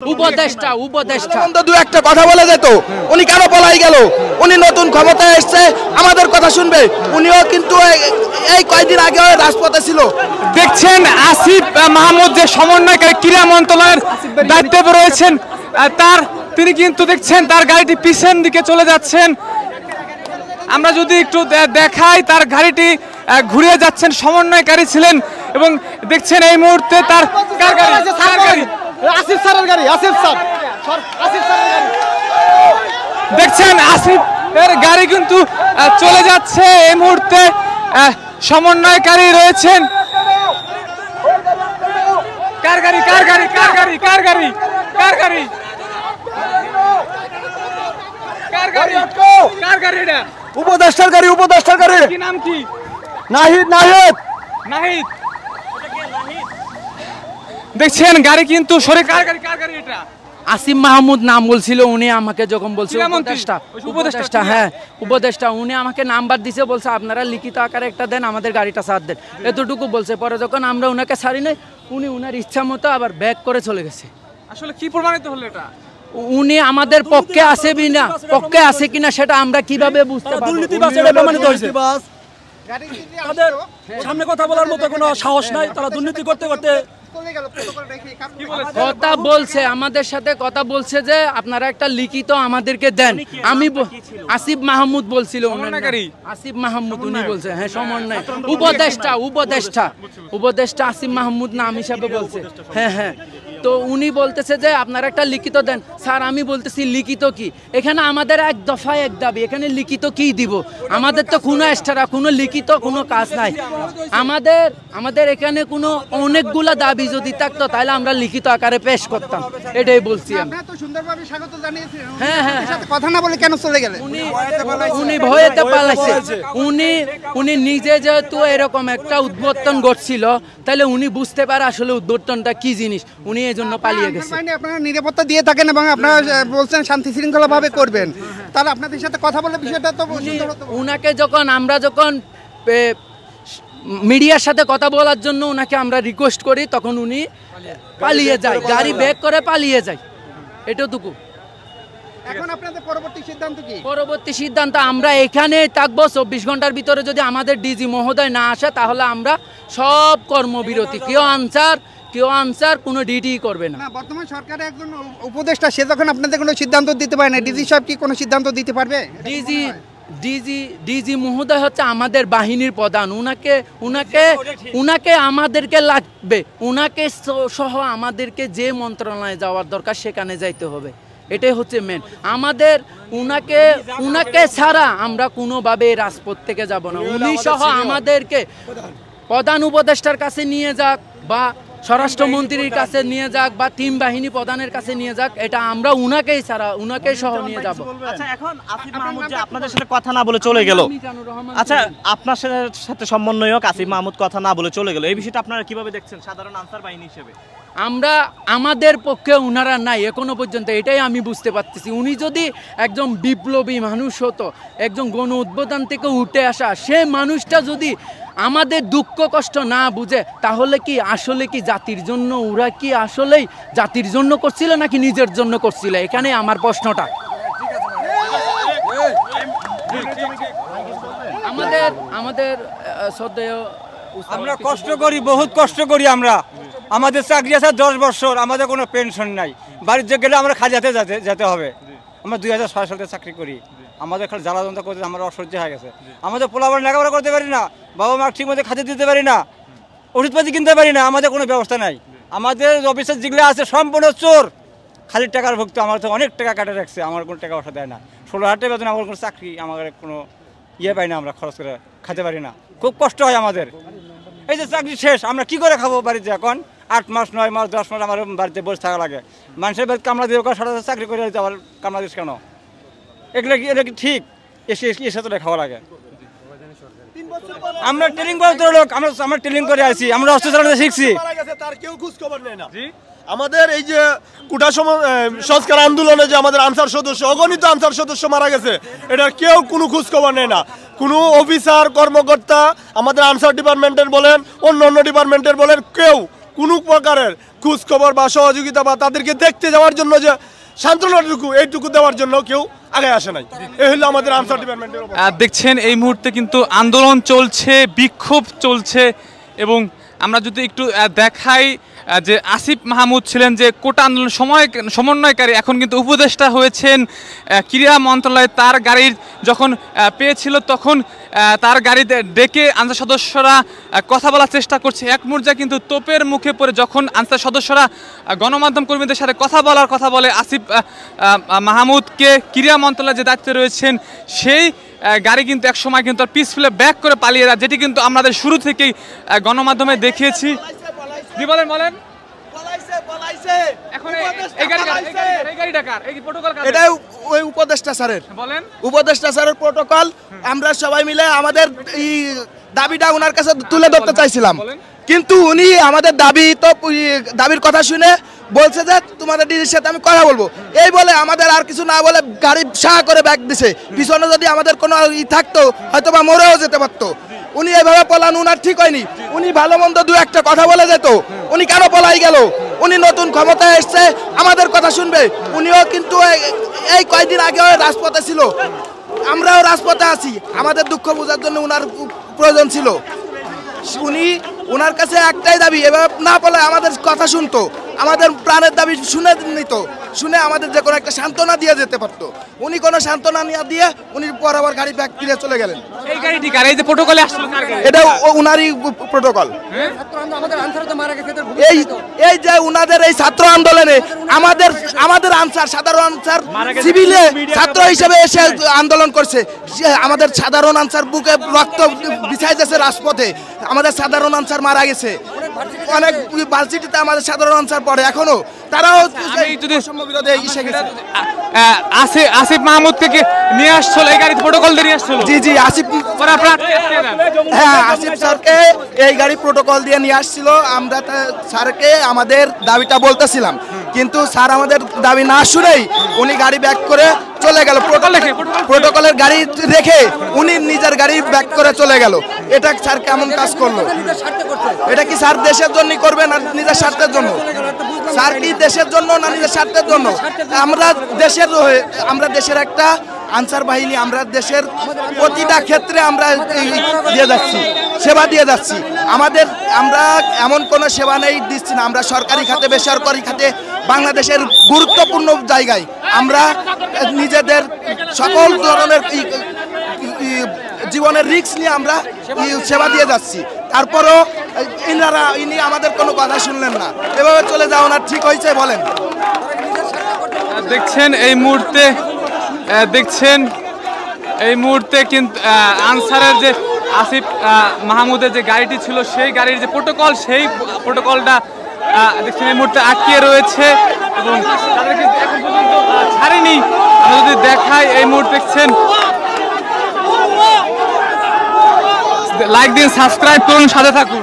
উপদেষ্টা উপদেষ্টা দু একটা কথা বলে যেত, উনি কেন পলাই গেল? উনি নতুন ক্ষমতায় এসছে, আমাদের কথা শুনবে। উনিও কিন্তু এই কয়েকদিন আগে রাজপথে ছিল। দেখছেন আসিফ মাহমুদ যে সমন্বয়কারী ক্রীড়া মন্ত্রণালয়ের দায়িত্বে রয়েছেন, তিনি কিন্তু দেখছেন তার গাড়িটি পিছন দিকে চলে যাচ্ছেন। আমরা যদি একটু দেখাই, তার গাড়িটি ঘুরিয়ে যাচ্ছেন, সমন্বয়কারী ছিলেন এবং দেখছেন এই মুহূর্তে তার গাড়ি আসিফ স্যারের গাড়ি, আসিফ স্যার দেখছেন আসিফের গাড়ি কিন্তু চলে যাচ্ছে। এই মুহূর্তে সমন্বয়কারী রয়েছেন। কার গাড়ি কার গাড়ি কার গাড়ি কার গাড়ি কার গাড়ি কার গাড়ি কার গাড়ি? এটা উপদেষ্টার গাড়ি, উপদেষ্টার গাড়ি। কি নাম কি? নাহিদ নাহিদ নাহিদ। দেখছেন গাড়ি কিন্তু সরে। কার গাড়ি কার গাড়ি? এটা আসিফ মাহমুদ নাম বলছিল উনি আমাকে, যখন বলছে উপদেষ্টা, উপদেষ্টা, হ্যাঁ উপদেষ্টা, উনি আমাকে নাম্বার দিছে, বলছে আপনারা লিখিত আকারে একটা দেন, আমাদের গাড়িটা সাথ দেন, এতটুকু বলছে। পরে যখন আমরা ওনাকে ছাড়ি নাই, উনি ওনার ইচ্ছা মতো আবার ব্যাক করে চলে গেছে। আসলে কি প্রমাণিত হলো এটা? উনি আমাদের পক্ষে আছে কিনা, পক্ষে আছে কিনা সেটা আমরা কিভাবে বুঝতে পারবো? তাদের সামনে কথা বলার মতো কোনো সাহস নাই, তারা দুর্নীতি করতে করতে কথা বলছে, আমাদের সাথে কথা বলছে যে আপনারা একটা লিখিত আমাদেরকে দেন। আমি আসিফ মাহমুদ বলছিল, আসিফ মাহমুদ উনি বলছে, হ্যাঁ সমন্বয় উপদেষ্টা, উপদেষ্টা উপদেষ্টা আসিফ মাহমুদ নাম হিসাবে বলছে। হ্যাঁ হ্যাঁ, তো উনি বলতেছে যে আপনারা একটা লিখিত দেন। স্যার আমি বলতেছি লিখিত কি? এখানে আমাদের এক দফায় এক দাবি, এখানে লিখিত কি দিব? আমাদের তো কোনো এক্সট্রা কোনো লিখিত কোনো কাজ নাই। আমাদের এখানে কোনো অনেকগুলা দাবি যদি থাকতো তাহলে আমরা লিখিত আকারে পেশ করতাম, এটাই বলছি আমি। হ্যাঁ হ্যাঁ, কথা না বলে কেন চলে গেলেন? উনি ভয়েতে পালাইছে। উনি নিজে যেহেতু এরকম একটা উদ্বোধন ঘটছিল, তাহলে উনি বুঝতে পারে আসলে উদ্বোধনটা কি জিনিস, উনি এই জন্য পালিয়ে গেছে। আপনারা নিরাপত্তা দিয়ে থাকেন এবং আপনারা বলছেন শান্তি শৃঙ্খলা ভাবে করবেন, তাহলে আপনাদের সাথে কথা বলে বিষয়টা তো উনাকে যখন আমরা মিডিয়ার সাথে কথা বলার জন্য ওনাকে আমরা রিকোয়েস্ট করি, তখন উনি পালিয়ে যায়, গাড়ি ব্যাক করে পালিয়ে যায়, এটুকু। এখন আপনাদের পরবর্তী সিদ্ধান্ত কি? পরবর্তী সিদ্ধান্ত আমরা এখানে থাকবো 24 ঘন্টার ভিতরে। যদি আমাদের ডিজি মহোদয় না আসে তাহলে আমরা সব কর্মবিরতি, কেউ আনসার কোনো ডিটি করবে না। বর্তমান সরকারের একজন উপদেষ্টা, সে যখন আপনাদের কোনো সিদ্ধান্ত দিতে পারে না, ডিজি সাহেব কি কোনো সিদ্ধান্ত দিতে পারবে? ডিজি মহোদয় হচ্ছে আমাদের বাহিনীর প্রধান, উনাকে আমাদেরকে লাগবে, উনাকে সহ আমাদেরকে যে মন্ত্রণালয়ে যাওয়ার দরকার সেখানে যাইতে হবে, এটাই হচ্ছে মেন আমাদের। উনাকে ছাড়া আমরা কোনোভাবে রাজপথ থেকে যাব না। উনি সহ আমাদেরকে প্রধান উপদেষ্টার কাছে নিয়ে যাক বা স্বরাষ্ট্রমন্ত্রীর কাছে নিয়ে যাক বা তিন বাহিনী প্রধানের কাছে নিয়ে যাক, এটা আমরা উনাকেই সহ নিয়ে যাব। আচ্ছা, এখন আসিফ মাহমুদ যে আপনাদের সাথে কথা না বলে চলে গেল, আচ্ছা আপনার সাথে সমন্বয়ক আসিফ মাহমুদ কথা না বলে চলে গেল, এই বিষয়টা আপনারা কিভাবে দেখছেন সাধারণ আনসার বাহিনী হিসেবে? আমাদের পক্ষে উনারা নাই এখনো পর্যন্ত, এটাই আমি বুঝতে পারতেছি। উনি যদি একজন বিপ্লবী মানুষ হতো, একজন গণ উদ্বোধন থেকে উঠে আসা সে মানুষটা যদি আমাদের দুঃখ কষ্ট না বুঝে, তাহলে কি আসলে কি জাতির জন্য, ওরা কি আসলেই জাতির জন্য করছিল নাকি নিজের জন্য করছিল? এখানে আমার প্রশ্নটা। আমাদের শ্রদ্ধেয়, আমরা কষ্ট করি, বহুত কষ্ট করি আমরা। আমাদের চাকরি আছে 10 বছর, আমাদের কোনো পেনশন নাই। বাড়িতে গেলে আমরা খালিয়াতে যেতে হবে। আমরা 2006 সালে চাকরি করি, আমাদের খালি জ্বালা যন্ত্রণা করতে আমরা অসহ্য হয়ে গেছে। আমাদের পোলাপান লেখাপড়া করতে পারি না, বাবা মা ঠিক মতো খাতে দিতে পারি না, ওষুধপাতি কিনতে পারি না, আমাদের কোনো ব্যবস্থা নাই। আমাদের অফিসের যেগুলো আছে সম্পূর্ণ চোর, খালি টাকার ভুক্ত। আমার তো অনেক টাকা কাটে রাখছে, আমার কোনো টাকা পয়সা দেয় না। 16,000 টাকা বেতন, আমার কোনো চাকরি, আমাদের কোনো পাই না, আমরা খরচ করে খেতে পারি না, খুব কষ্ট হয় আমাদের। এই যে চাকরি শেষ, আমরা কি করে খাবো বাড়িতে? এখন 8 মাস 9 মাস 10 মাস আমার বাড়িতে বসে থাকা লাগে। মানুষের বাড়িতে কামলা দিয়ে সারা চাকরি করে আবার কামলা দিস কেন? এগুলো কি ঠিক? এসে তো খাওয়া লাগে। আমরা ট্রেনিং করে লোক, আমরা ট্রেনিং করে আসি, আমরা অস্ত্র চালাতে শিখছি। তার কেউ খোঁজ খবর নেয় না। আমাদের এই যে কোটা সংস্কার আন্দোলনে যে আমাদের আনসার সদস্য, অগণিত আনসার সদস্য মারা গেছে, এটার কেউ কোনো খোঁজ খবর নেয় না। কোনো অফিসার কর্মকর্তা, আমাদের আনসার ডিপার্টমেন্টের বলেন, অন্য ডিপার্টমেন্টের বলেন, কেউ কোনো প্রকারের খোঁজ খবর বা সহযোগিতা বা তাদেরকে দেখতে যাওয়ার জন্য যে সান্ত্বনাটুকু এইটুকু দেওয়ার জন্য কেউ আগে আসে নাই। এই হলো আমাদের আনসার ডিপার্টমেন্টের অবস্থা। দেখছেন এই মুহূর্তে কিন্তু আন্দোলন চলছে, বিক্ষোভ চলছে এবং আমরা যদি একটু দেখাই যে আসিফ মাহমুদ ছিলেন যে কোটা আন্দোলন সমন্বয়কারী, এখন কিন্তু উপদেষ্টা হয়েছেন ক্রীড়া মন্ত্রণালয়ে। তার গাড়ির যখন পেয়েছিল তখন তার গাড়িতে ডেকে আনসার সদস্যরা কথা বলার চেষ্টা করছে। এক পর্যায়ে কিন্তু তোপের মুখে পড়ে যখন আনসার সদস্যরা গণমাধ্যম কর্মীদের সাথে কথা বলে আসিফ মাহমুদকে ক্রীড়া মন্ত্রণালয়ে যে দায়িত্বে রয়েছেন সেই গাড়ি কিন্তু এক সময় কিন্তু পিস ফেলে ব্যাক করে পালিয়ে যায়, যেটি কিন্তু আমাদের শুরু থেকেই গণমাধ্যমে দেখিয়েছি। বলেন এটা ওই উপদেষ্টা স্যারের প্রটোকল। আমরা সবাই মিলে আমাদের এই দাবিটা ওনার কাছে তুলে ধরতে চাইছিলাম, কিন্তু উনি আমাদের দাবির কথা শুনে বলছে যে তোমাদের ডিজির সাথে আমি কথা বলবো, এই বলে আমাদের আর কিছু না বলে গাড়ি সাহ করে ব্যাক দিছে। পিছনে যদি আমাদের কোনো থাকতো হয়তো বা মরেও যেতে পারতো। উনি এইভাবে পলান উনার ঠিক হয়নি। উনি ভালো মন্দ দু একটা কথা বলে যেত, উনি কেন পলাই গেল? উনি নতুন ক্ষমতায় এসছে, আমাদের কথা শুনবে। উনিও কিন্তু এই কয়েকদিন আগে রাজপথে ছিল, আমরাও রাজপথে আছি। আমাদের দুঃখ বোঝার জন্য উনার প্রয়োজন ছিল। উনি ওনার কাছে একটাই দাবি, এভাবে না বলে আমাদের কথা শুনতো, আমাদের প্রাণের দাবি শুনে নিত, শুনে আমাদের যে কোনো একটা সান্ত্বনা দিয়ে যেতে পারতো। উনি কোনো সান্ত্বনা নিয়ে দিয়ে উনি বরাবর গাড়ি ব্যাক ফিরে চলে গেলেন। এই গাড়িটি কার? এই যে প্রটোকলে আসলো কার গাড়ি? এটা উনারই প্রটোকল। এই যে উনাদের এই ছাত্র আন্দোলনে আমাদের আনসার, সাধারণ আনসার সিভিলে ছাত্র হিসেবে এসে আন্দোলন করছে। আমাদের সাধারণ আনসার বুকে রক্ত বিছাইতেছে রাজপথে। আমাদের সাধারণ আনসার মারা গেছে। অনেক ভার্সিটিতে আমাদের সাধারণ আনসার পড়ে এখনো, তারাও আসিফ মাহমুদকে নিয়ে আসছিল এই গাড়ি প্রটোকল দিয়ে নিয়ে আসছিল। জি আসিফ আসিফ স্যারকে এই গাড়ি প্রটোকল দিয়ে নিয়ে আসছিল। আমরা স্যারকে আমাদের দাবিটা বলতেছিলাম, কিন্তু স্যার আমাদের দাবি না শুনেই উনি গাড়ি ব্যাক করে চলে গেল। প্রটোকলের গাড়ি রেখে উনি নিজের গাড়ি ব্যাক করে চলে গেল। এটা স্যার কেমন কাজ করলো? এটা কি স্যার দেশের জন্য করবে না নিজের স্বার্থের জন্য? স্যার কি দেশের জন্য না নিজের স্বার্থের জন্য? আমরা দেশের একটা আনসার বাহিনী, আমরা দেশের প্রতিটা ক্ষেত্রে আমরা দিয়ে যাচ্ছি, সেবা দিয়ে যাচ্ছি। আমরা এমন কোনো সেবা নেই দিচ্ছি না। আমরা সরকারি খাতে, বেসরকারি খাতে, বাংলাদেশের গুরুত্বপূর্ণ জায়গায় আমরা নিজেদের সকল ধরনের জীবনের রিস্ক নিয়ে আমরা সেবা দিয়ে যাচ্ছি। তারপরও ইনি আমাদের কোনো কথা শুনলেন না। এভাবে চলে যাওয়া না ঠিক হয়েছে বলেন? দেখছেন এই মুহূর্তে কিন্তু আনসারের যে আসিফ মাহমুদের যে গাড়িটি ছিল সেই গাড়ির যে প্রটোকল, সেই প্রটোকলটা দেখছেন এই মুহূর্তে আটকিয়ে রয়েছে এবং তাদের কিন্তু এখন পর্যন্ত ছাড়েনি। আমরা যদি দেখাই এই মুহূর্তে দেখছেন, লাইক দিন, সাবস্ক্রাইব করুন, সাথে থাকুন।